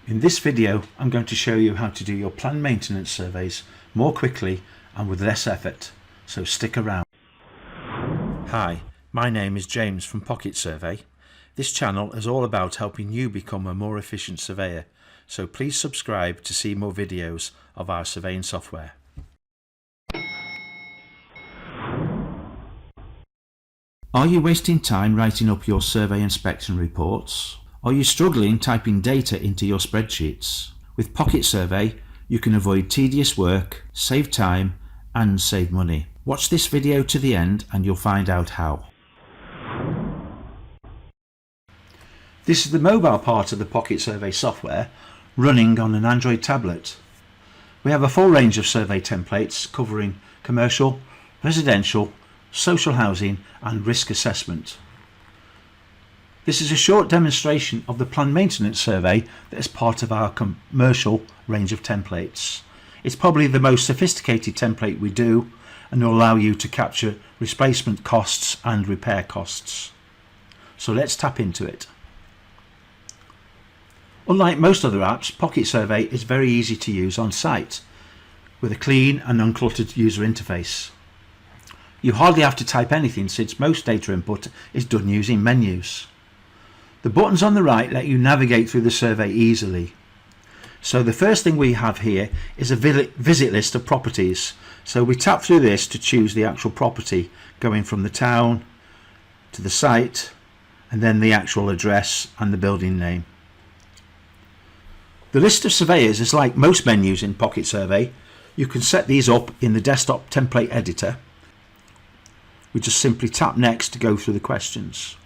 In this video, I'm going to show you how to do your planned maintenance surveys more quickly and with less effort, so stick around. Hi, my name is James from PocketSurvey. This channel is all about helping you become a more efficient surveyor, so please subscribe to see more videos of our surveying software. Are you wasting time writing up your survey inspection reports? Are you struggling typing data into your spreadsheets? With PocketSurvey, you can avoid tedious work, save time and save money. Watch this video to the end and you'll find out how. This is the mobile part of the PocketSurvey software running on an Android tablet. We have a full range of survey templates covering commercial, residential, social housing and risk assessment. This is a short demonstration of the planned maintenance survey that is part of our commercial range of templates. It's probably the most sophisticated template we do and will allow you to capture replacement costs and repair costs. So let's tap into it. Unlike most other apps, PocketSurvey is very easy to use on site with a clean and uncluttered user interface. You hardly have to type anything since most data input is done using menus. The buttons on the right let you navigate through the survey easily. So the first thing we have here is a visit list of properties. So we tap through this to choose the actual property, going from the town to the site and then the actual address and the building name. The list of surveyors is like most menus in PocketSurvey. You can set these up in the desktop template editor. We just simply tap next to go through the questions.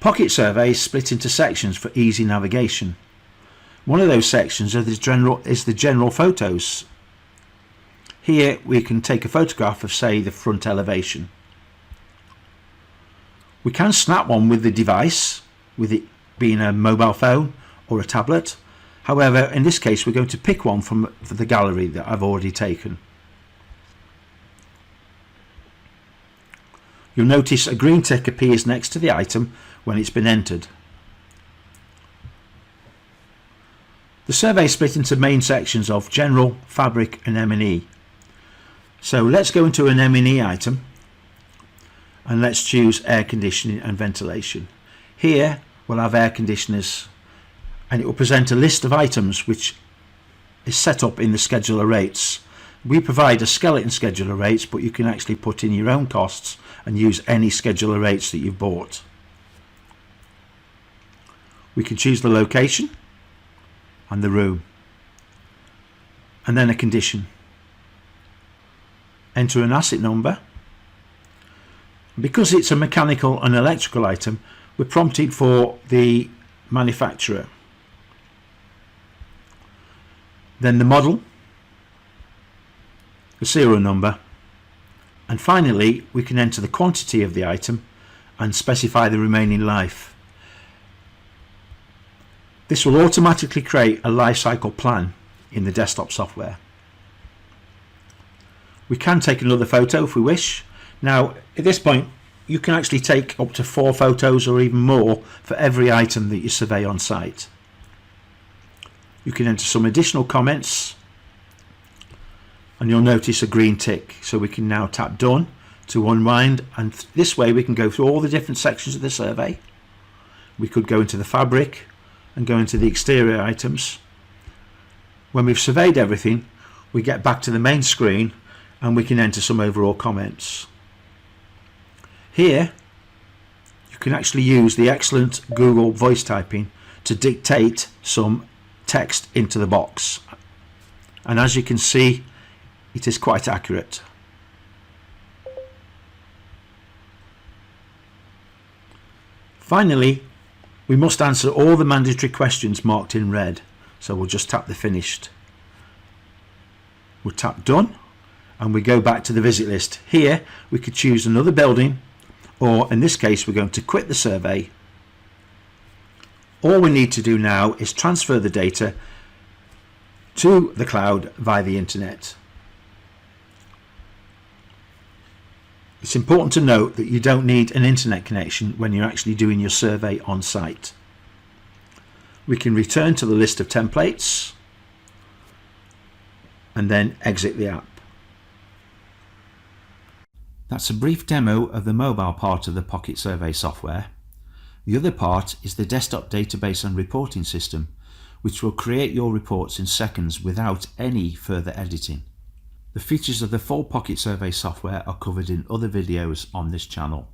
PocketSurvey is split into sections for easy navigation. One of those sections is the general photos. Here we can take a photograph of, say, the front elevation. We can snap one with the device, with it being a mobile phone or a tablet. However, in this case we're going to pick one for the gallery that I've already taken. You'll notice a green tick appears next to the item when it's been entered. The survey is split into main sections of General, Fabric and M&E. So let's go into an M&E item and let's choose air conditioning and ventilation. Here we'll have air conditioners and it will present a list of items which is set up in the scheduler rates. We provide a skeleton scheduler rates, but you can actually put in your own costs and use any scheduler rates that you've bought. We can choose the location and the room and then a condition. Enter an asset number. Because it's a mechanical and electrical item, we're prompted for the manufacturer. Then the model, the serial number, and finally we can enter the quantity of the item and specify the remaining life. This will automatically create a life cycle plan in the desktop software. We can take another photo if we wish. Now at this point you can actually take up to 4 photos or even more for every item that you survey on site. You can enter some additional comments and you'll notice a green tick, so we can now tap done to unwind, and this way we can go through all the different sections of the survey. We could go into the fabric and go into the exterior items. When we've surveyed everything, we get back to the main screen and we can enter some overall comments. Here you can actually use the excellent Google voice typing to dictate some text into the box, and as you can see it is quite accurate. Finally, we must answer all the mandatory questions marked in red, so we'll just tap the finished. We'll tap done and we go back to the visit list. Here we could choose another building, or in this case we're going to quit the survey. All we need to do now is transfer the data to the cloud via the internet. It's important to note that you don't need an internet connection when you're actually doing your survey on site. We can return to the list of templates and then exit the app. That's a brief demo of the mobile part of the PocketSurvey software. The other part is the desktop database and reporting system, which will create your reports in seconds without any further editing. The features of the full PocketSurvey software are covered in other videos on this channel.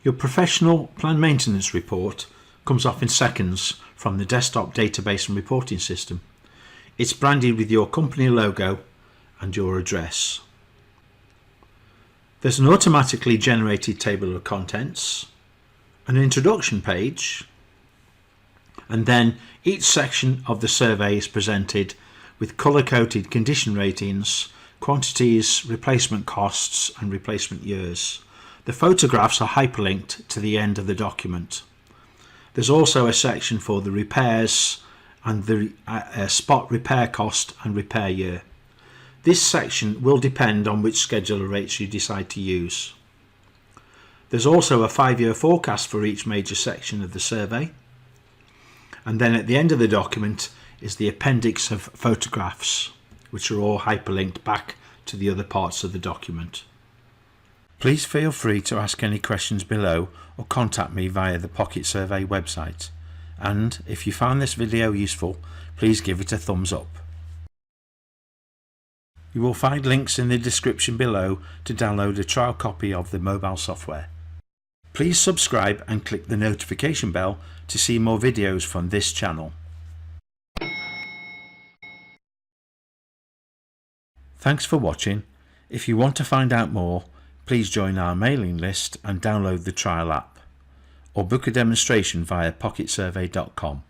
Your professional planned maintenance report comes off in seconds from the desktop database and reporting system. It's branded with your company logo and your address. There's an automatically generated table of contents, an introduction page, and then each section of the survey is presented with colour-coded condition ratings, quantities, replacement costs and replacement years. The photographs are hyperlinked to the end of the document. There's also a section for the repairs and the spot repair cost and repair year. This section will depend on which scheduler rates you decide to use. There's also a 5-year forecast for each major section of the survey. And then at the end of the document is the appendix of photographs, which are all hyperlinked back to the other parts of the document. Please feel free to ask any questions below or contact me via the PocketSurvey website. And if you found this video useful, please give it a thumbs up. You will find links in the description below to download a trial copy of the mobile software. Please subscribe and click the notification bell to see more videos from this channel. Thanks for watching. If you want to find out more, please join our mailing list and download the trial app, or book a demonstration via PocketSurvey.com.